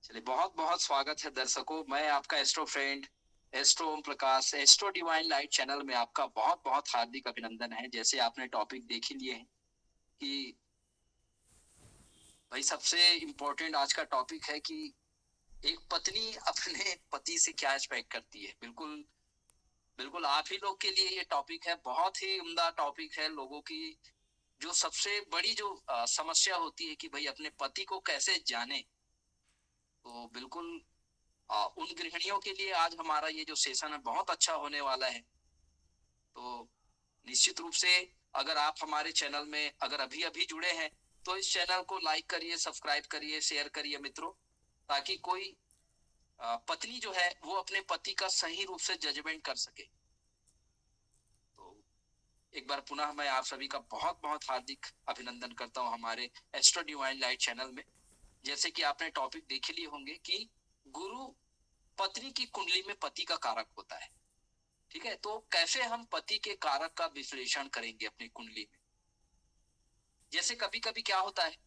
चलिए, बहुत बहुत स्वागत है दर्शकों। मैं आपका astro friend astro Om Prakash, astro divine light channel में आपका बहुत बहुत हार्दिक अभिनंदन है। जैसे आपने टॉपिक देख ही लिए हैं कि भाई सबसे इम्पोर्टेंट आज का टॉपिक है कि एक पत्नी अपने पति से क्या एक्सपेक्ट करती है। बिल्कुल बिल्कुल आप ही लोग के लिए ये टॉपिक है। बहुत ही उम्दा टॉपिक है। लोगों की जो सबसे बड़ी जो समस्या होती है कि भाई अपने पति को कैसे जाने। तो बिल्कुल उन गृहिणियों के लिए आज हमारा ये जो सेशन है बहुत अच्छा होने वाला है। तो निश्चित रूप से अगर आप हमारे चैनल में अगर अभी अभी जुड़े हैं तो इस चैनल को लाइक करिए, सब्सक्राइब करिए, शेयर करिए मित्रों, ताकि कोई पत्नी जो है वो अपने पति का सही रूप से जजमेंट कर सके। तो एक बार पुनः मैं आप सभी का बहुत बहुत हार्दिक अभिनंदन करता हूं हमारे एस्ट्रो डिवाइन लाइट चैनल में। जैसे कि आपने टॉपिक देख लिए होंगे कि गुरु पत्नी की कुंडली में पति का कारक होता है। ठीक है, तो कैसे हम पति के कारक का विश्लेषण करेंगे अपनी कुंडली में। जैसे कभी कभी क्या होता है,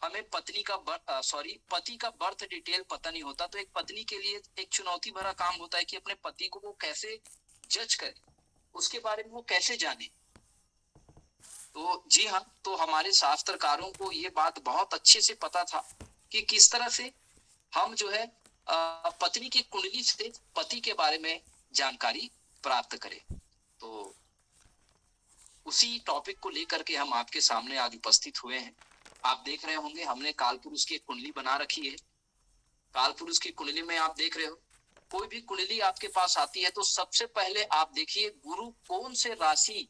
हमें पति का बर्थ डिटेल पता नहीं होता, तो एक पत्नी के लिए एक चुनौती भरा काम होता है कि अपने पति को वो कैसे जज करे, उसके बारे में वो कैसे जाने। तो जी हाँ, तो हमारे शास्त्रकारों को ये बात बहुत अच्छे से पता था कि किस तरह से हम जो है पत्नी की कुंडली से पति के बारे में जानकारी प्राप्त करें। तो उसी टॉपिक को लेकर के हम आपके सामने आज उपस्थित हुए हैं। आप देख रहे होंगे हमने काल पुरुष की एक कुंडली बना रखी है। काल पुरुष की कुंडली में आप देख रहे हो, कोई भी कुंडली आपके पास आती है तो सबसे पहले आप देखिए गुरु कौन से राशि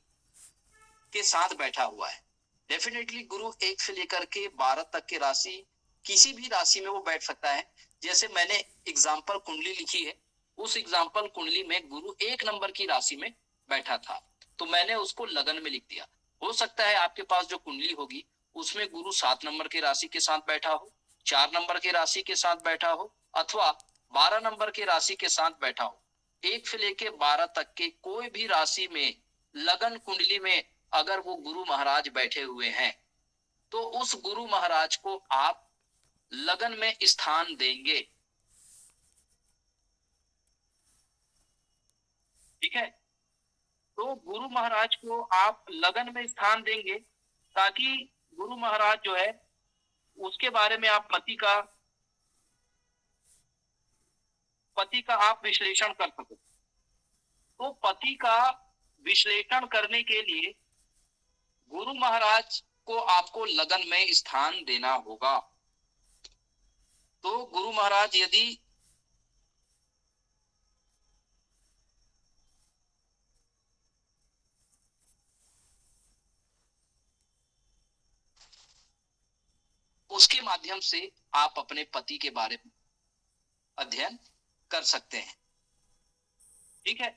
के साथ बैठा हुआ है। डेफिनेटली गुरु 1 से लेकर के 12 तक के राशि, किसी भी राशि में वो बैठ सकता है। जैसे मैंने एग्जाम्पल कुंडली लिखी है, उस एग्जाम्पल कुंडली में गुरु 1 नंबर की राशि में बैठा था, तो मैंने उसको लगन में लिख दिया। हो सकता है आपके पास जो कुंडली होगी उसमें गुरु 7 नंबर की राशि के साथ बैठा हो, 4 नंबर की राशि के साथ बैठा हो, अथवा 12 नंबर की राशि के साथ बैठा हो। 1 से लेके 12 तक के कोई भी राशि में लगन कुंडली में अगर वो गुरु महाराज बैठे हुए हैं तो उस गुरु महाराज को आप लगन में स्थान देंगे। ठीक है, तो गुरु महाराज को आप लगन में स्थान देंगे ताकि गुरु महाराज जो है उसके बारे में आप पति का आप विश्लेषण कर सको। तो पति का विश्लेषण करने के लिए गुरु महाराज को आपको लगन में स्थान देना होगा। तो गुरु महाराज यदि उसके माध्यम से आप अपने पति के बारे में अध्ययन कर सकते हैं। ठीक है,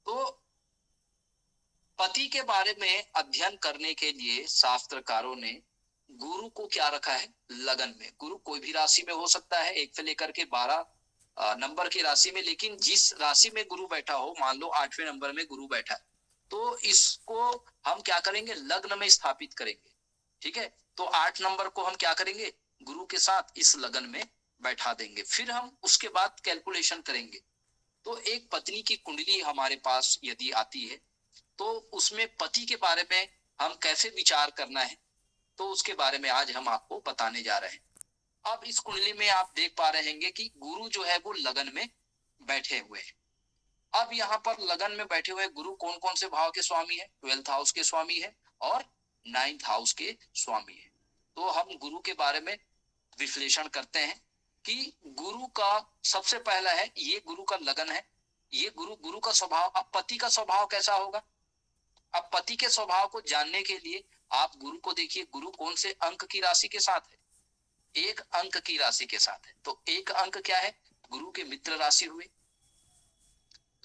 तो पति के बारे में अध्ययन करने के लिए शास्त्रकारों ने गुरु को क्या रखा है, लगन में। गुरु कोई भी राशि में हो सकता है, 1 से लेकर के 12 नंबर की राशि में, लेकिन जिस राशि में गुरु बैठा हो, मान लो 8वें नंबर में गुरु बैठा है, तो इसको हम क्या करेंगे, लग्न में स्थापित करेंगे। ठीक है, तो 8 नंबर को हम क्या करेंगे, गुरु के साथ इस लगन में बैठा देंगे। फिर हम उसके बाद कैलकुलेशन करेंगे। तो एक पत्नी की कुंडली हमारे पास यदि आती है तो उसमें पति के बारे में हम कैसे विचार करना है, तो उसके बारे में आज हम आपको बताने जा रहे हैं। अब इस कुंडली में आप देख पा रहे हैं कि गुरु जो है वो लगन में बैठे हुए हैं। अब यहाँ पर लगन में बैठे हुए गुरु कौन कौन से भाव के स्वामी है, 12th हाउस के स्वामी है और 9th हाउस के स्वामी है। तो हम गुरु के बारे में विश्लेषण करते हैं कि गुरु का सबसे पहला है, ये गुरु का लगन है, ये गुरु गुरु का स्वभाव। अब पति का स्वभाव कैसा होगा, अब पति के स्वभाव को जानने के लिए आप गुरु को देखिए, गुरु कौन से अंक की राशि के साथ है, 1 अंक की राशि के साथ है। तो 1 अंक क्या है, गुरु के मित्र राशि हुए।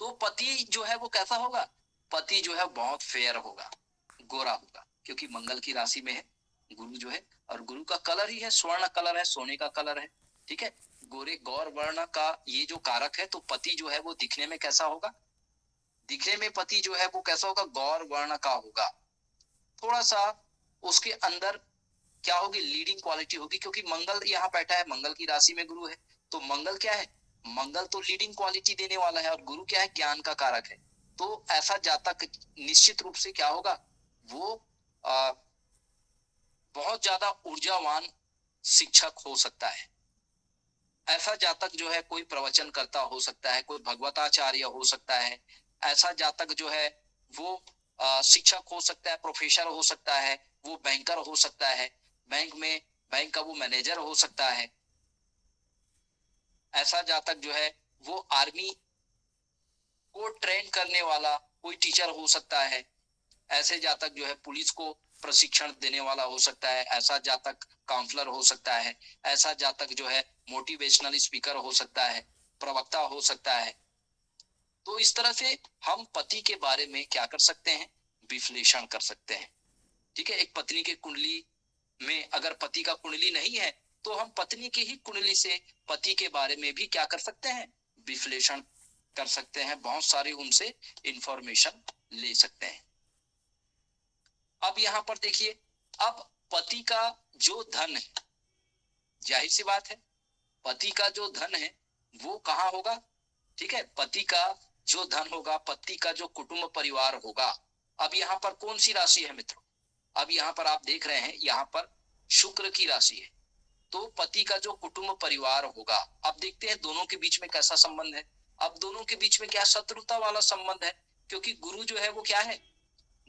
तो पति जो है वो कैसा होगा, पति जो है बहुत फेयर होगा, गोरा होगा, क्योंकि मंगल की राशि में है गुरु जो है, और गुरु का कलर ही है स्वर्ण कलर है, सोने का कलर है। ठीक है, गोरे गौर वर्ण का ये जो कारक है, तो पति जो है वो दिखने में कैसा होगा, दिखने में पति जो है वो कैसा होगा, गौर वर्ण का होगा। थोड़ा सा उसके अंदर क्या होगी, लीडिंग क्वालिटी होगी, क्योंकि मंगल यहाँ बैठा है, मंगल की राशि में गुरु है, तो मंगल क्या है, मंगल तो लीडिंग क्वालिटी देने वाला है, और गुरु क्या है, ज्ञान का कारक है। तो ऐसा जातक निश्चित रूप से क्या होगा, वो बहुत ज्यादा ऊर्जावान शिक्षक हो सकता है। ऐसा जातक जो है कोई प्रवचन करता हो सकता है, कोई भगवताचार्य हो सकता है, ऐसा जातक जो है वो शिक्षक हो सकता है, प्रोफेसर हो सकता है, वो बैंकर हो सकता है, बैंक का वो मैनेजर हो सकता है। ऐसा जातक जो है वो आर्मी को ट्रेन करने वाला कोई टीचर हो सकता है। ऐसे जातक जो है पुलिस को प्रशिक्षण देने वाला हो सकता है। ऐसा जातक काउंसलर हो सकता है। ऐसा जातक जो है मोटिवेशनल स्पीकर हो सकता है, प्रवक्ता हो सकता है। तो इस तरह से हम पति के बारे में क्या कर सकते हैं, विश्लेषण कर सकते हैं। ठीक है, एक पत्नी के कुंडली में अगर पति का कुंडली नहीं है, तो हम पत्नी की ही कुंडली से पति के बारे में भी क्या कर सकते हैं, विश्लेषण कर सकते हैं, बहुत सारी उनसे इंफॉर्मेशन ले सकते हैं। अब यहाँ पर देखिए, अब पति का जो धन है, जाहिर सी बात है, पति का जो धन है वो कहाँ होगा, ठीक है, पति का जो धन होगा, पति का जो कुटुंब परिवार होगा। अब यहाँ पर कौन सी राशि है मित्रों, अब यहाँ पर आप देख रहे हैं, यहाँ पर शुक्र की राशि है, तो पति का जो कुटुंब परिवार होगा। अब देखते हैं दोनों के बीच में कैसा संबंध है। अब दोनों के बीच में क्या शत्रुता वाला संबंध है, क्योंकि गुरु जो है वो क्या है,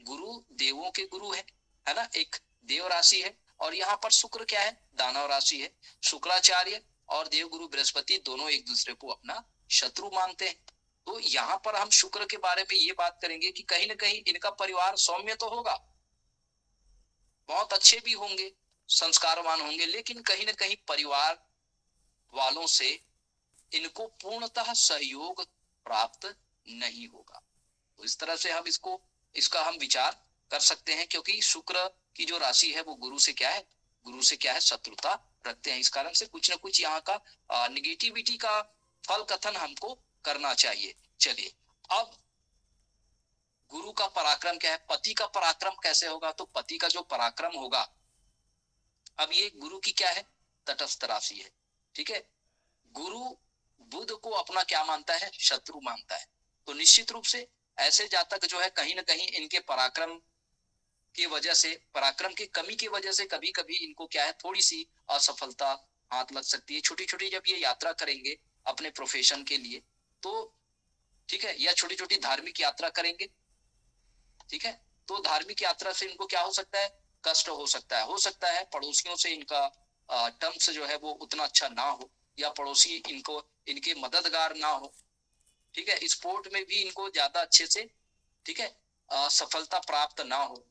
गुरु देवों के गुरु है ना, एक देव राशि है, और यहाँ पर शुक्र क्या है, दानव राशि है। शुक्राचार्य और देव गुरु बृहस्पति दोनों एक दूसरे को अपना शत्रु मानते हैं। तो यहाँ पर हम शुक्र के बारे में ये बात करेंगे कि कहीं ना कहीं इनका परिवार सौम्य तो होगा, बहुत अच्छे भी होंगे, संस्कारवान होंगे, लेकिन कहीं ना कहीं परिवार वालों से इनको पूर्णतः सहयोग प्राप्त नहीं होगा। तो इस तरह से हम इसका हम विचार कर सकते हैं, क्योंकि शुक्र की जो राशि है वो गुरु से क्या है, गुरु से क्या है, शत्रुता रखते हैं। इस कारण से कुछ ना कुछ यहाँ का निगेटिविटी का फल कथन हमको करना चाहिए। चलिए, अब गुरु का पराक्रम क्या है, पति का पराक्रम कैसे होगा, तो पति का जो पराक्रम होगा, अब ये गुरु की क्या है, तटस्थ राशि है। ठीक है, गुरु बुध को अपना क्या मानता है, शत्रु मानता है। तो निश्चित रूप से ऐसे जातक जो है कहीं ना कहीं इनके पराक्रम की वजह से, पराक्रम की कमी की वजह से कभी कभी इनको क्या है, थोड़ी सी असफलता हाथ लग सकती है। छोटी छोटी जब ये यात्रा करेंगे अपने प्रोफेशन के लिए, तो ठीक है, या छोटी छोटी धार्मिक यात्रा करेंगे, ठीक है, तो धार्मिक यात्रा से इनको क्या हो सकता है, कष्ट हो सकता है पड़ोसियों से इनका टर्म्स जो है वो उतना अच्छा ना हो, या पड़ोसी इनको इनके मददगार ना हो। ठीक है, स्पोर्ट में भी इनको ज्यादा अच्छे से, ठीक है, सफलता प्राप्त ना हो।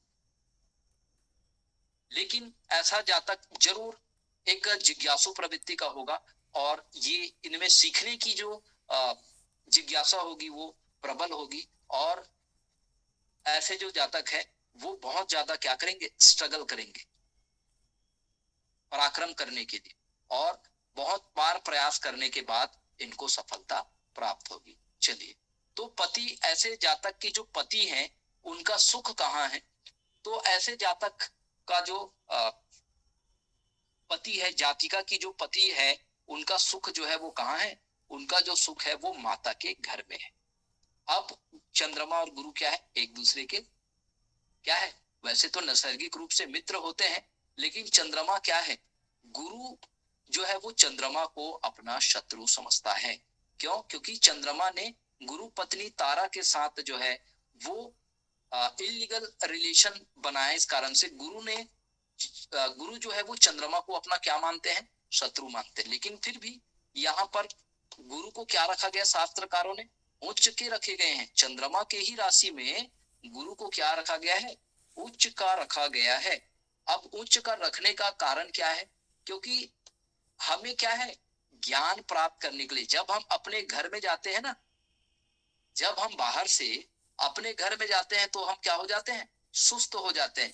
लेकिन ऐसा जातक जरूर एक जिज्ञासु प्रवृत्ति का होगा, और ये इनमें सीखने की जो जिज्ञासा होगी वो प्रबल होगी, और ऐसे जो जातक है वो बहुत ज्यादा क्या करेंगे, स्ट्रगल करेंगे पराक्रम करने के लिए, और बहुत बार प्रयास करने के बाद इनको सफलता प्राप्त होगी। चलिए, तो पति, ऐसे जातक की जो पति हैं उनका सुख कहाँ है, तो ऐसे जातक का जो पति है, जातिका की जो पति है, उनका सुख जो है वो कहाँ है, उनका जो सुख है वो माता के घर में है। अब चंद्रमा और गुरु क्या है, एक दूसरे के क्या है, वैसे तो नैसर्गिक रूप से मित्र होते हैं, लेकिन चंद्रमा क्या है, गुरु जो है वो चंद्रमा को अपना शत्रु समझता है। क्यों, क्योंकि चंद्रमा ने गुरु पत्नी तारा के साथ जो है वो इलीगल रिलेशन बनाया। इस कारण से गुरु जो है वो चंद्रमा को अपना क्या मानते हैं, शत्रु मानते हैं। लेकिन फिर भी यहाँ पर गुरु को क्या रखा गया, शास्त्रकारों ने उच्च के रखे गए हैं। चंद्रमा के ही राशि में गुरु को क्या रखा गया है, उच्च का रखा गया है। अब उच्च का रखने का कारण क्या है, क्योंकि हमें क्या है, ज्ञान प्राप्त करने के लिए जब हम अपने घर में जाते हैं ना, जब हम बाहर से अपने घर में जाते हैं तो हम क्या हो जाते हैं, सुस्त हो जाते हैं।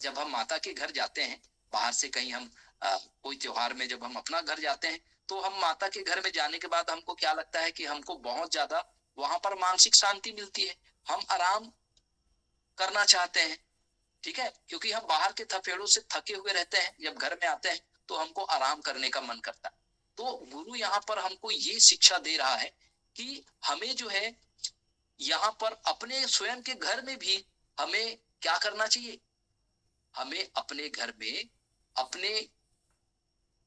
जब हम माता के घर जाते हैं, बाहर से कहीं हम कोई त्योहार में जब हम अपना घर जाते हैं, तो हम माता के घर में जाने के बाद हमको क्या लगता है कि हमको बहुत ज्यादा वहां पर मानसिक शांति मिलती है, हम आराम करना चाहते हैं। ठीक है, क्योंकि हम बाहर के थपेड़ों से थके हुए रहते हैं, जब घर में आते हैं तो हमको आराम करने का मन करता है। तो गुरु यहाँ पर हमको ये शिक्षा दे रहा है कि हमें जो है यहाँ पर अपने स्वयं के घर में भी हमें क्या करना चाहिए, हमें अपने घर में अपने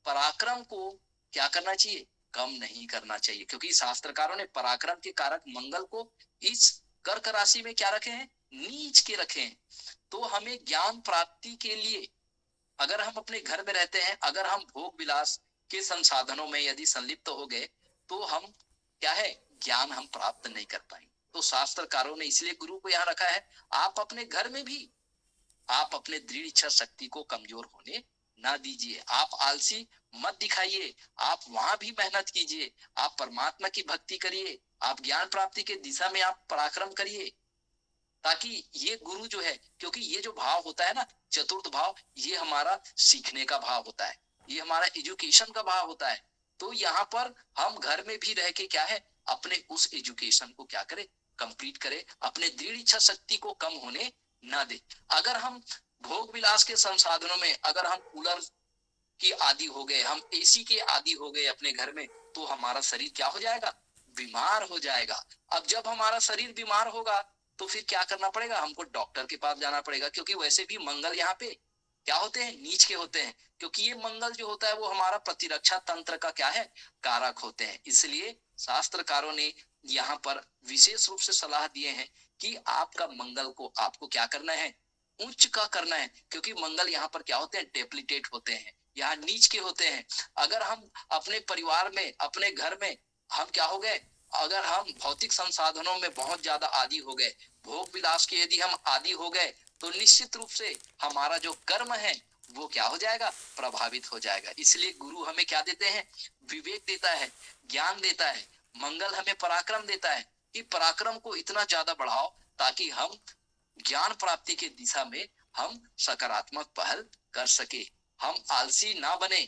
पराक्रम को क्या करना चाहिए, कम नहीं करना चाहिए, क्योंकि शास्त्रकारों ने पराक्रम के कारक मंगल को इस कर्क राशि में क्या रखे हैं, नीच के रखे हैं। तो हमें ज्ञान प्राप्ति के लिए अगर हम अपने घर में रहते हैं, अगर हम भोग विलास के संसाधनों में यदि संलिप्त हो गए तो हम क्या है, ज्ञान हम प्राप्त नहीं कर पाएंगे। तो शास्त्रकारों ने इसलिए गुरु को यहाँ रखा है। आप अपने घर में भी आप अपने दृढ़ इच्छा शक्ति को कमजोर होने ना दीजिए, आप आलसी मत दिखाइए, आप वहां भी मेहनत कीजिए, आप परमात्मा की भक्ति करिए, आप ज्ञान प्राप्ति के दिशा में आप पराक्रम करिए, ताकि ये गुरु जो है, क्योंकि ये जो भाव होता है ना, चतुर्थ भाव, ये हमारा सीखने का भाव होता है, ये हमारा एजुकेशन का भाव होता है। तो यहाँ पर हम घर में भी रह के क्या है, अपने उस एजुकेशन को क्या करे, कंप्लीट करे, अपने दृढ़ इच्छा शक्ति को कम होने ना दे। अगर हम भोग विलास के संसाधनों में अगर हम कूलर की आदि हो गए, हम एसी के आदि हो गए अपने घर में, तो हमारा शरीर क्या हो जाएगा, बीमार हो जाएगा। अब जब हमारा शरीर बीमार होगा तो फिर क्या करना पड़ेगा, हमको डॉक्टर के पास जाना पड़ेगा, क्योंकि वैसे भी मंगल यहाँ पे क्या होते हैं, नीच के होते हैं, क्योंकि ये मंगल जो होता है वो हमारा प्रतिरक्षा तंत्र का क्या है, कारक होते हैं। इसलिए शास्त्रकारों ने यहाँ पर विशेष रूप से सलाह दिए हैं कि आपका मंगल को आपको क्या करना है, उच्च का करना है, क्योंकि मंगल यहाँ पर क्या होते हैं, डेप्लीटेट होते हैं, यहाँ नीच के होते हैं। अगर हम अपने परिवार में अपने घर में हम क्या हो गए, अगर हम भौतिक संसाधनों में बहुत ज्यादा आदी हो गए, भोग विलास के यदि हम आदी हो गए, तो निश्चित रूप से हमारा जो कर्म है वो क्या हो जाएगा, प्रभावित हो जाएगा। इसलिए गुरु हमें क्या देते हैं, विवेक देता है, ज्ञान देता है, मंगल हमें पराक्रम देता है कि पराक्रम को इतना ज्यादा बढ़ाओ ताकि हम ज्ञान प्राप्ति के दिशा में हम सकारात्मक पहल कर सके, हम आलसी ना बने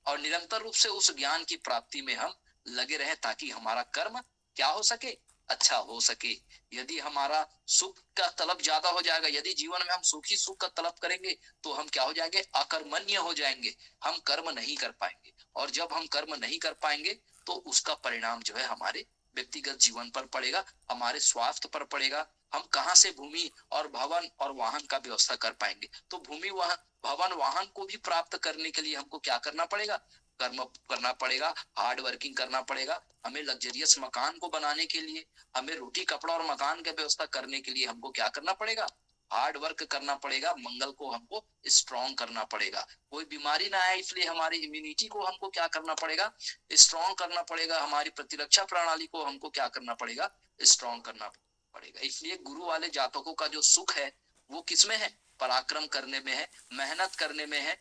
और निरंतर रूप से उस ज्ञान की प्राप्ति में हम लगे रहे, ताकि हमारा कर्म क्या हो सके, अच्छा हो सके। यदि हमारा सुख का तलब ज्यादा हो जाएगा, यदि जीवन में हम सुखी सुख का तलब करेंगे, तो हम क्या हो जाएंगे, अकर्मण्य हो जाएंगे, हम कर्म नहीं कर पाएंगे, और जब हम कर्म नहीं कर पाएंगे तो उसका परिणाम जो है हमारे व्यक्तिगत जीवन पर पड़ेगा, हमारे स्वास्थ्य पर पड़ेगा। हम कहाँ से भूमि और भवन और वाहन का व्यवस्था कर पाएंगे। तो भूमि वाहन भवन वाहन को भी प्राप्त करने के लिए हमको क्या करना पड़ेगा, कर्म करना पड़ेगा, हार्ड वर्किंग करना पड़ेगा। हमें लग्जरियस मकान को बनाने के लिए, हमें रोटी कपड़ा और मकान की व्यवस्था करने के लिए हमको क्या करना पड़ेगा, हार्ड वर्क करना पड़ेगा, मंगल को हमको स्ट्रॉन्ग करना पड़ेगा। कोई बीमारी ना आए इसलिए हमारी इम्यूनिटी को हमको क्या करना पड़ेगा, स्ट्रॉन्ग करना पड़ेगा, हमारी प्रतिरक्षा प्रणाली को हमको क्या करना पड़ेगा, स्ट्रॉन्ग करना पड़ेगा। इसलिए गुरु वाले जातकों का जो सुख है वो किसमें है, पराक्रम करने में है, मेहनत करने में है,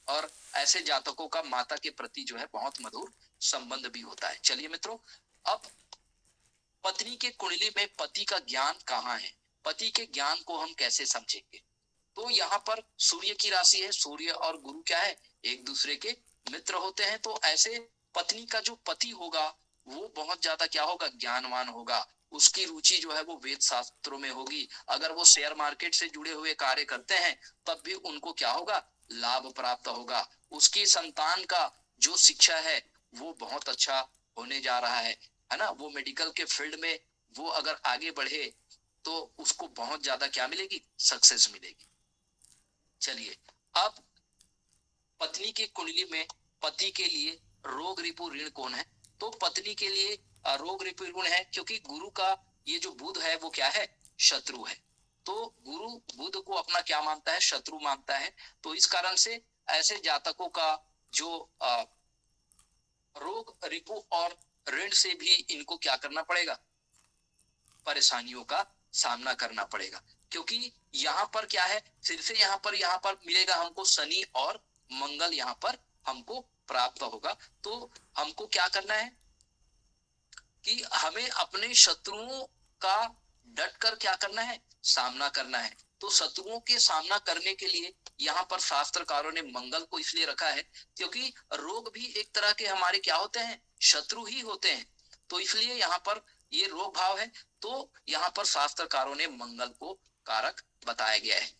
और ऐसे जातकों का माता के प्रति जो है बहुत मधुर संबंध भी होता है। चलिए मित्रों, अब पत्नी के कुंडली में पति का ज्ञान कहाँ है, पति के ज्ञान को हम कैसे समझेंगे। तो यहाँ पर सूर्य की राशि है, सूर्य और गुरु क्या है, एक दूसरे के मित्र होते हैं। तो ऐसे पत्नी का जो पति होगा वो बहुत ज्यादा क्या होगा, ज्ञानवान होगा, उसकी रुचि जो है वो वेद शास्त्रों में होगी। अगर वो शेयर मार्केट से जुड़े हुए कार्य करते हैं तब भी उनको क्या होगा, लाभ प्राप्त होगा। उसकी संतान का जो शिक्षा है वो बहुत अच्छा होने जा रहा है ना, वो मेडिकल के फील्ड में वो अगर आगे बढ़े तो उसको बहुत ज्यादा क्या मिलेगी, सक्सेस मिलेगी। चलिए, अब पत्नी के कुंडली में पति के लिए रोग रिपु ऋण कौन है, तो पत्नी के लिए रोग रिपु ऋण है, क्योंकि गुरु का ये जो बुध है वो क्या है, शत्रु है। तो गुरु बुध को अपना क्या मानता है, शत्रु मानता है। तो इस कारण से ऐसे जातकों का जो रोग रिपु और ऋण से भी इनको क्या करना पड़ेगा, परेशानियों का सामना करना पड़ेगा। क्योंकि यहाँ पर क्या है, फिर से यहाँ पर मिलेगा हमको शनि और मंगल यहाँ पर हमको प्राप्त होगा। तो हमको क्या करना है कि हमें अपने शत्रुओं का डट कर क्या करना है, सामना करना है। तो शत्रुओं के सामना करने के लिए यहाँ पर शास्त्रकारों ने मंगल को इसलिए रखा है क्योंकि रोग भी एक तरह के हमारे क्या होते हैं, शत्रु ही होते हैं। तो इसलिए यहाँ पर ये रोग भाव है, तो यहाँ पर शास्त्रकारों ने मंगल को कारक बताया गया है।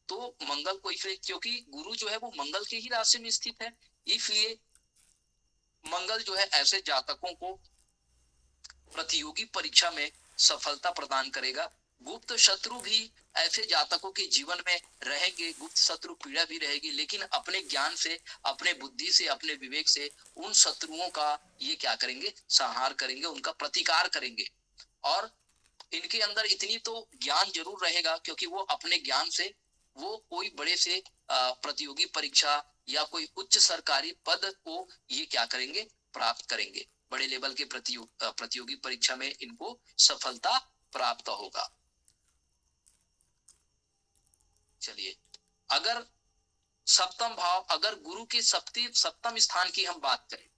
तो मंगल को इसलिए, क्योंकि गुरु जो है वो मंगल के ही राशि में स्थित है, इसलिए मंगल जो है ऐसे जातकों को प्रतियोगी परीक्षा में सफलता प्रदान करेगा। गुप्त शत्रु भी ऐसे जातकों के जीवन में रहेंगे, गुप्त शत्रु पीड़ा भी रहेगी, लेकिन अपने ज्ञान से, अपने बुद्धि से, अपने विवेक से उन शत्रुओं का ये क्या करेंगे, संहार करेंगे, उनका प्रतिकार करेंगे। और इनके अंदर इतनी तो ज्ञान जरूर रहेगा, क्योंकि वो अपने ज्ञान से वो कोई बड़े से प्रतियोगी परीक्षा या कोई उच्च सरकारी पद को ये क्या करेंगे, प्राप्त करेंगे। बड़े लेवल के प्रतियोगी परीक्षा में इनको सफलता प्राप्त होगा। चलिए, अगर सप्तम भाव, अगर गुरु के सप्तम स्थान की हम बात करें,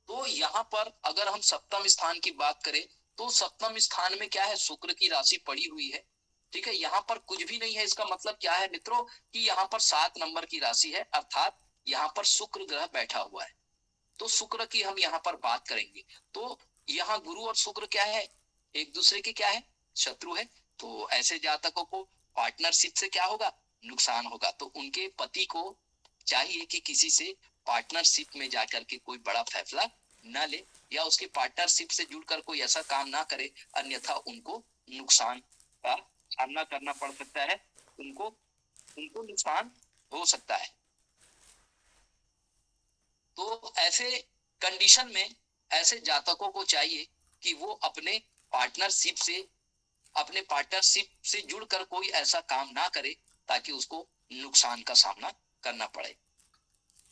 तो यहाँ पर अगर हम सप्तम स्थान की बात करें तो सप्तम स्थान में क्या है, शुक्र की राशि पड़ी हुई है। ठीक है, यहाँ पर कुछ भी नहीं है। इसका मतलब क्या है मित्रों, कि यहाँ पर 7 नंबर की राशि है, अर्थात यहाँ पर शुक्र ग्रह बैठा हुआ है। तो शुक्र की हम यहाँ पर बात करेंगे, तो यहाँ गुरु और शुक्र क्या है, एक दूसरे के क्या है, शत्रु है। तो ऐसे जातकों को पार्टनरशिप से क्या होगा, नुकसान होगा। तो उनके पति को चाहिए कि किसी से पार्टनरशिप में जाकर के कोई बड़ा फैसला न ले, या उसके पार्टनरशिप से जुड़कर कोई ऐसा काम ना करे, अन्यथा उनको नुकसान का सामना करना पड़ सकता है, उनको उनको नुकसान हो सकता है। तो ऐसे कंडीशन में ऐसे जातकों को चाहिए कि वो अपने पार्टनरशिप से जुड़कर कोई ऐसा काम ना करे ताकि उसको नुकसान का सामना करना पड़े।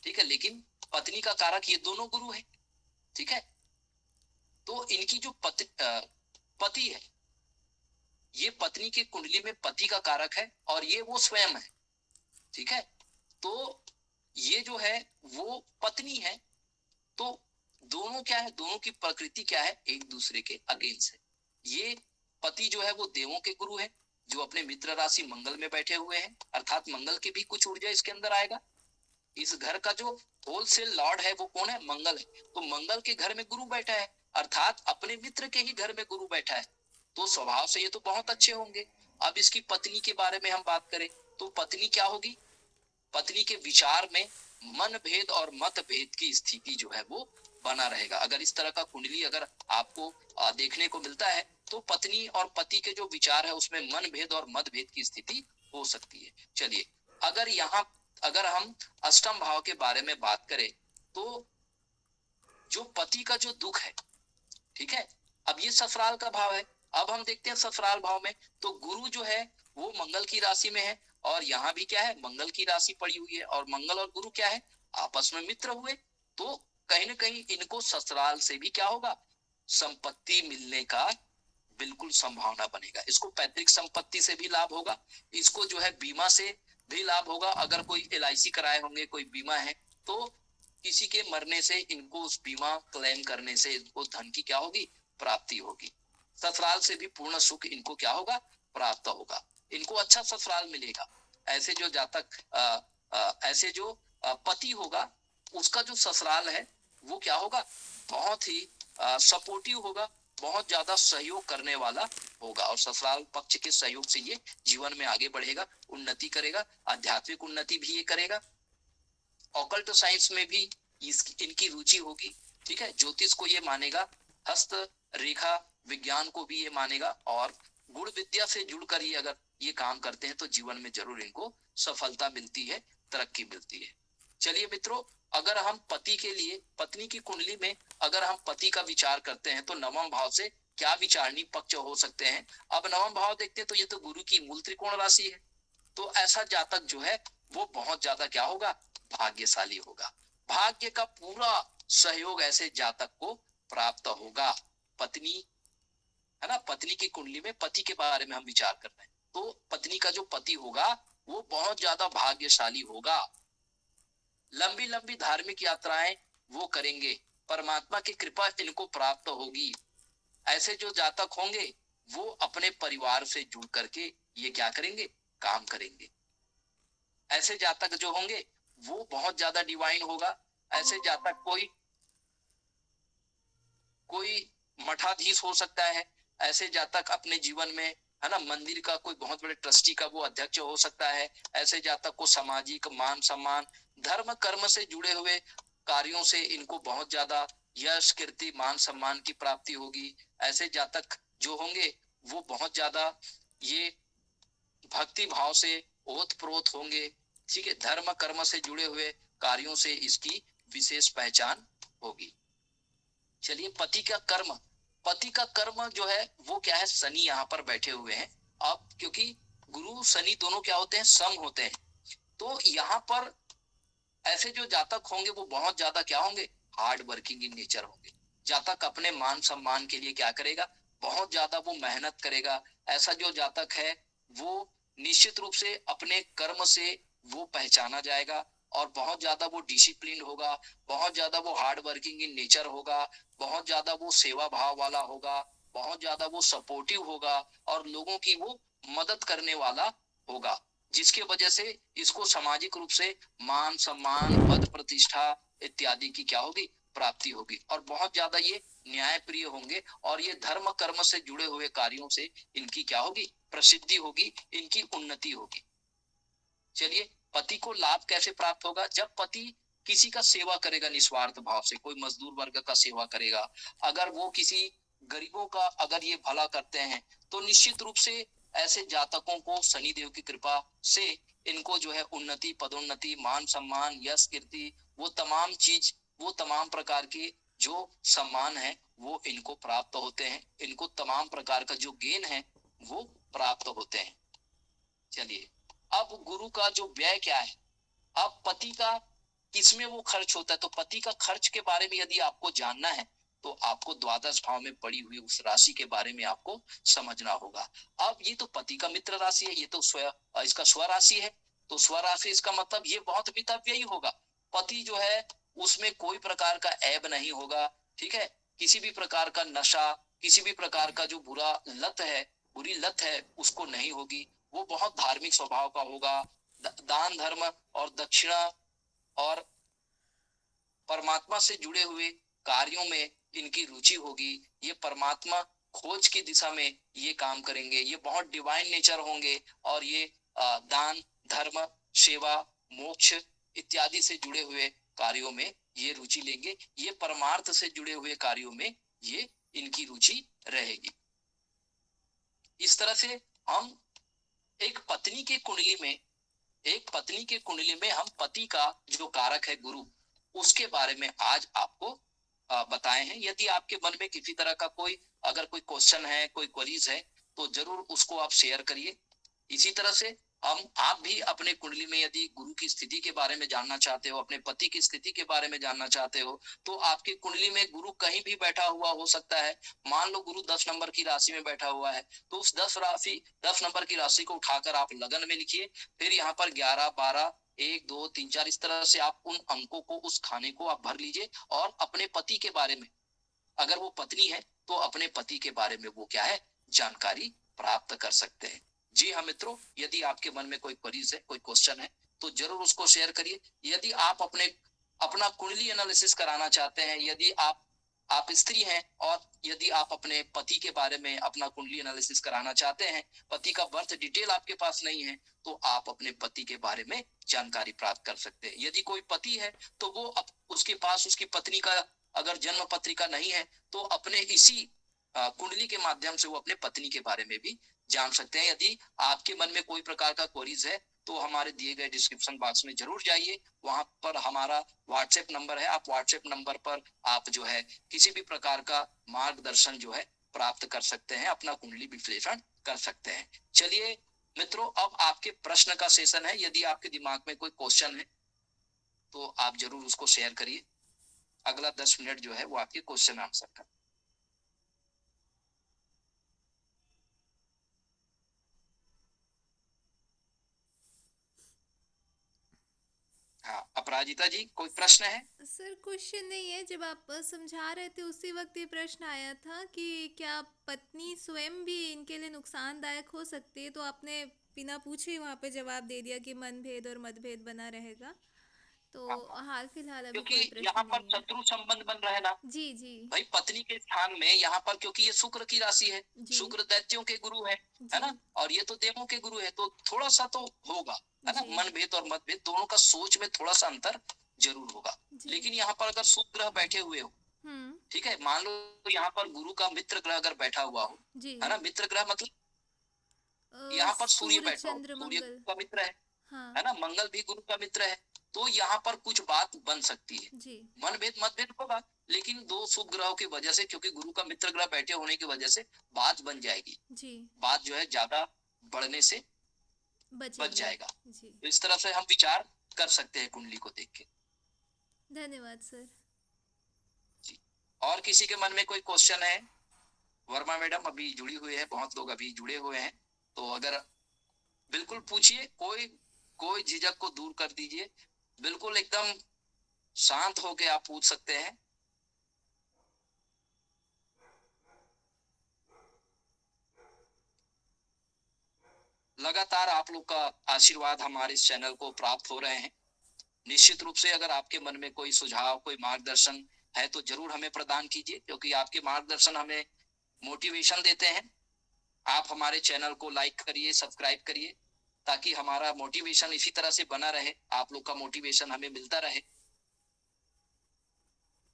ठीक है, लेकिन पत्नी का कारक ये दोनों गुरु है। ठीक है, तो इनकी जो पति है, ये पत्नी की कुंडली में पति का कारक है और ये वो स्वयं है। ठीक है, तो ये जो है वो पत्नी है। तो दोनों क्या है, दोनों की प्रकृति क्या है, एक दूसरे के अगेंस्ट है। ये पति जो है वो देवों के गुरु है, जो अपने मित्र राशि मंगल में बैठे हुए हैं, अर्थात मंगल की भी कुछ ऊर्जा इसके अंदर आएगा। इस घर का जो होलसेल लॉर्ड है वो कौन है, मंगल है। तो मंगल के घर में गुरु बैठा है, अर्थात अपने मित्र के ही घर में गुरु बैठा है, तो स्वभाव से ये तो बहुत अच्छे होंगे। अब इसकी पत्नी के बारे में हम बात करें तो पत्नी क्या होगी, पत्नी के विचार में मन भेद और मत भेद की स्थिति जो है वो बना रहेगा। अगर इस तरह का कुंडली अगर आपको देखने को मिलता है तो पत्नी और पति के जो विचार है उसमें मन भेद और मत भेद की स्थिति हो सकती है। चलिए, अगर हम अष्टम भाव के बारे में बात करें तो जो पति का जो दुख है, ठीक है, अब ये ससुराल का भाव है। अब हम देखते हैं ससुराल भाव में तो गुरु जो है वो मंगल की राशि में है, और यहाँ भी क्या है, मंगल की राशि पड़ी हुई है, और मंगल और गुरु क्या है, आपस में मित्र हुए। तो कहीं ना कहीं इनको ससुराल से भी क्या होगा, संपत्ति मिलने का बिल्कुल संभावना बनेगा। इसको पैतृक संपत्ति से भी लाभ होगा, इसको जो है बीमा से भी लाभ होगा। अगर कोई LIC कराए होंगे, कोई बीमा है, तो किसी के मरने से इनको उस बीमा क्लेम करने से इनको धन की क्या होगी, प्राप्ति होगी। ससुराल से भी पूर्ण सुख इनको क्या होगा, प्राप्त होगा। इनको अच्छा ससुराल मिलेगा। ऐसे जो जातक ऐसे जो पति होगा उसका जो ससुराल है वो क्या होगा, बहुत ही सपोर्टिव होगा, बहुत ज्यादा सहयोग करने वाला होगा, और ससुराल पक्ष के सहयोग से ये जीवन में आगे बढ़ेगा, उन्नति करेगा, आध्यात्मिक उन्नति भी ये करेगा। ऑकल्ट साइंस में भी इनकी रुचि होगी। ठीक है, ज्योतिष को ये मानेगा, हस्त रेखा विज्ञान को भी ये मानेगा, और गुण विद्या से जुड़कर ये अगर ये काम करते हैं तो जीवन में जरूर इनको सफलता मिलती है, तरक्की मिलती है। चलिए मित्रों, अगर हम पति के लिए पत्नी की कुंडली में अगर हम पति का विचार करते हैं तो नवम भाव से क्या विचारणीय पक्ष हो सकते हैं। अब नवम भाव देखते हैं तो ये तो गुरु की मूल त्रिकोण राशि है। तो ऐसा जातक जो है वो बहुत ज्यादा क्या होगा, भाग्यशाली होगा। भाग्य का पूरा सहयोग ऐसे जातक को प्राप्त होगा। पत्नी है ना, पत्नी की कुंडली में पति के बारे में हम विचार कर रहे हैं, तो पत्नी का जो पति होगा वो बहुत ज्यादा भाग्यशाली होगा। लंबी लंबी धार्मिक यात्राएं वो करेंगे, परमात्मा की कृपा इनको प्राप्त होगी। ऐसे जो जातक होंगे वो अपने परिवार से जुड़ करके ये क्या करेंगे, काम करेंगे। ऐसे जातक जो होंगे वो बहुत ज्यादा डिवाइन होगा। ऐसे जातक कोई मठाधीश हो सकता है। ऐसे जातक अपने जीवन में है ना, मंदिर का कोई बहुत बड़े ट्रस्टी का वो अध्यक्ष हो सकता है। ऐसे जातक को सामाजिक मान सम्मान, धर्म कर्म से जुड़े हुए कार्यों से इनको बहुत ज्यादा यश कीर्ति मान सम्मान की प्राप्ति होगी। ऐसे जातक जो होंगे वो बहुत ज्यादा ये भक्ति भाव से ओत प्रोत होंगे। ठीक है, धर्म कर्म से जुड़े हुए कार्यों से इसकी विशेष पहचान होगी। चलिए, पति का कर्म जो है वो क्या है, शनि यहाँ पर बैठे हुए हैं। अब क्योंकि गुरु शनि दोनों क्या होते हैं, सम होते हैं, तो यहाँ पर ऐसे जो जातक होंगे वो बहुत ज्यादा क्या होंगे, हार्ड वर्किंग इन नेचर होंगे। जातक अपने मान सम्मान के लिए क्या करेगा, बहुत ज्यादा वो मेहनत करेगा। ऐसा जो जातक है वो निश्चित रूप से अपने कर्म से वो पहचाना जाएगा, और बहुत ज्यादा वो डिसिप्लिन होगा, बहुत ज्यादा वो हार्ड वर्किंग इन नेचर होगा, बहुत ज्यादा वो सेवा भाव वाला होगा, बहुत ज्यादा वो सपोर्टिव होगा, और लोगों की वो मदद करने वाला होगा, जिसके वजह से इसको सामाजिक रूप से मान सम्मान पद प्रतिष्ठा इत्यादि की क्या होगी, प्राप्ति होगी। और बहुत ज्यादा ये न्याय प्रिय होंगे, और ये धर्म कर्म से जुड़े हुए कार्यों से इनकी क्या होगी, प्रसिद्धि होगी, इनकी उन्नति होगी। चलिए, पति को लाभ कैसे प्राप्त होगा, जब पति किसी का सेवा करेगा निस्वार्थ भाव से, कोई मजदूर वर्ग का सेवा करेगा, अगर वो किसी गरीबों का अगर ये भला करते हैं, तो निश्चित रूप से ऐसे जातकों को शनिदेव की कृपा से इनको जो है उन्नति पदोन्नति मान सम्मान यश कीर्ति वो तमाम प्रकार के जो सम्मान है वो इनको प्राप्त होते हैं, इनको तमाम प्रकार का जो गेन है वो प्राप्त होते हैं। चलिए, अब गुरु का जो व्यय क्या है, अब पति का किसमें वो खर्च होता है, तो पति का खर्च के बारे में यदि आपको जानना है तो आपको द्वादश भाव में पड़ी हुई उस राशि के बारे में आपको समझना होगा। अब ये तो पति का मित्र राशि है, ये तो इसका स्व राशि है, तो स्व राशि इसका मतलब ये बहुत मितव्ययी ही होगा। पति जो है उसमें कोई प्रकार का ऐब नहीं होगा, ठीक है, किसी भी प्रकार का नशा, किसी भी प्रकार का जो बुरी लत है उसको नहीं होगी। वो बहुत धार्मिक स्वभाव का होगा, दान धर्म और दक्षिणा और परमात्मा से जुड़े हुए कार्यों में इनकी रुचि होगी। ये परमात्मा खोज की दिशा में ये काम करेंगे, ये बहुत डिवाइन नेचर होंगे, और ये दान धर्म सेवा मोक्ष इत्यादि से जुड़े हुए कार्यों में ये रुचि लेंगे। ये परमार्थ से जुड़े हुए कार्यों में ये इनकी रुचि रहेगी। इस तरह से हम एक पत्नी के कुंडली में हम पति का जो कारक है गुरु, उसके बारे में आज आपको बताए हैं। यदि आपके मन में किसी तरह का अगर कोई क्वेश्चन है, कोई क्वेरीज है, तो जरूर उसको आप शेयर करिए। इसी तरह से आप भी अपने कुंडली में यदि गुरु की स्थिति के बारे में जानना चाहते हो, अपने पति की स्थिति के बारे में जानना चाहते हो, तो आपकी कुंडली में गुरु कहीं भी बैठा हुआ हो सकता है। मान लो गुरु 10 नंबर की राशि में बैठा हुआ है, तो उस 10 नंबर की राशि को उठाकर आप लगन में लिखिए। फिर यहाँ पर 11 12 1 2 3 4 इस तरह से आप उन अंकों को, उस खाने को आप भर लीजिए, और अपने पति के बारे में, अगर वो पत्नी है तो अपने पति के बारे में वो क्या है, जानकारी प्राप्त कर सकते हैं। जी हाँ मित्रों, यदि आपके मन में कोई क्वेरीज है, कोई क्वेश्चन है, तो जरूर उसको शेयर करिए। यदि आप अपना कुंडली एनालिसिस कराना चाहते हैं, यदि आप स्त्री हैं और यदि आप अपने पति के बारे में अपना कुंडली एनालिसिस कराना चाहते हैं, पति का बर्थ डिटेल आपके पास नहीं है, तो आप अपने पति के बारे में जानकारी प्राप्त कर सकते हैं। यदि कोई पति है तो वो उसके पास उसकी पत्नी का अगर जन्म पत्रिका नहीं है, तो अपने इसी कुंडली के माध्यम से वो अपने पत्नी के बारे में भी जान सकते हैं। यदि आपके मन में कोई प्रकार का क्वेरीज है, तो हमारे दिए गए डिस्क्रिप्शन बॉक्स में जरूर जाइए, वहां पर हमारा व्हाट्सएप नंबर है। आप व्हाट्सएप नंबर पर आप जो है किसी भी प्रकार का मार्गदर्शन जो है प्राप्त कर सकते हैं, अपना कुंडली विश्लेषण कर सकते हैं। चलिए मित्रों, अब आपके प्रश्न का सेशन है। यदि आपके दिमाग में कोई क्वेश्चन है तो आप जरूर उसको शेयर करिए। अगला 10 मिनट जो है वो आपके क्वेश्चन आंसर का। हाँ, अपराजिता जी, कोई प्रश्न है? सर क्वेश्चन नहीं है, जब आप समझा रहे थे उसी वक्त ये प्रश्न आया था कि क्या पत्नी स्वयं भी इनके लिए नुकसानदायक हो सकती है, तो आपने बिना पूछे ही वहाँ पे जवाब दे दिया कि मनभेद और मतभेद बना रहेगा। तो हाँ, हाल फिलहाल अभी क्योंकि कोई प्रश्न यहाँ पर नहीं है। शत्रु संबंध बन रहे ना जी, जी। भाई पत्नी के स्थान में, यहाँ पर क्योंकि ये शुक्र की राशि है, जी, शुक्र दैत्यों के गुरु है जी, ना, और ये तो देवों के गुरु है, तो थोड़ा सा तो होगा, है ना, जी, मनभेद और मतभेद दोनों का सोच में थोड़ा सा अंतर जरूर होगा। जी। लेकिन यहाँ पर अगर शुक्र ग्रह बैठे हुए हो, हुँ, ठीक है, मान लो यहाँ पर गुरु का मित्र ग्रह अगर बैठा हुआ हो, जी। है ना, मित्र ग्रह मतलब यहाँ पर सूर्य सूर्य, बैठा हो, चंद्र, सूर्य मंगल। गुरु का मित्र हाँ, है ना, मंगल भी गुरु का मित्र है, तो यहाँ पर कुछ बात बन सकती है, जी, मनभेद मतभेद होगा, लेकिन दो शुभ ग्रहों की वजह से, क्योंकि गुरु का मित्र ग्रह बैठे होने की वजह से बात बन जाएगी, जी। बात जो है ज्यादा बढ़ने से बच बचेगी। जाएगा। जी। तो इस तरह से हम विचार कर सकते हैं कुंडली को देख के। धन्यवाद सर। जी, और किसी के मन में कोई क्वेश्चन है? वर्मा मैडम अभी जुड़ी हुई है, बहुत लोग अभी जुड़े हुए हैं, तो अगर बिल्कुल पूछिए, कोई कोई झिझक को दूर कर दीजिए, बिल्कुल एकदम शांत होके आप पूछ सकते हैं। लगातार आप लोग का आशीर्वाद हमारे इस चैनल को प्राप्त हो रहे हैं। निश्चित रूप से अगर आपके मन में कोई सुझाव, कोई मार्गदर्शन है तो जरूर हमें प्रदान कीजिए, क्योंकि आपके मार्गदर्शन हमें मोटिवेशन देते हैं। आप हमारे चैनल को लाइक करिए, सब्सक्राइब करिए, ताकि हमारा मोटिवेशन इसी तरह से बना रहे, आप लोग का मोटिवेशन हमें मिलता रहे।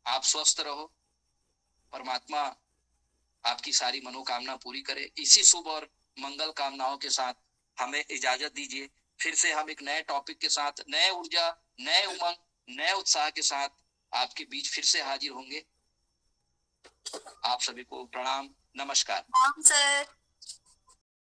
आप स्वस्थ रहो, परमात्मा आपकी सारी मनोकामना पूरी करे। इसी शुभ और मंगल कामनाओं के साथ हमें इजाजत दीजिए। फिर से हम एक नए टॉपिक के साथ, नए ऊर्जा, नए उमंग, नए उत्साह के साथ आपके बीच फिर से हाजिर होंगे। आप सभी को प्रणाम, नमस्कार। हाँ सर।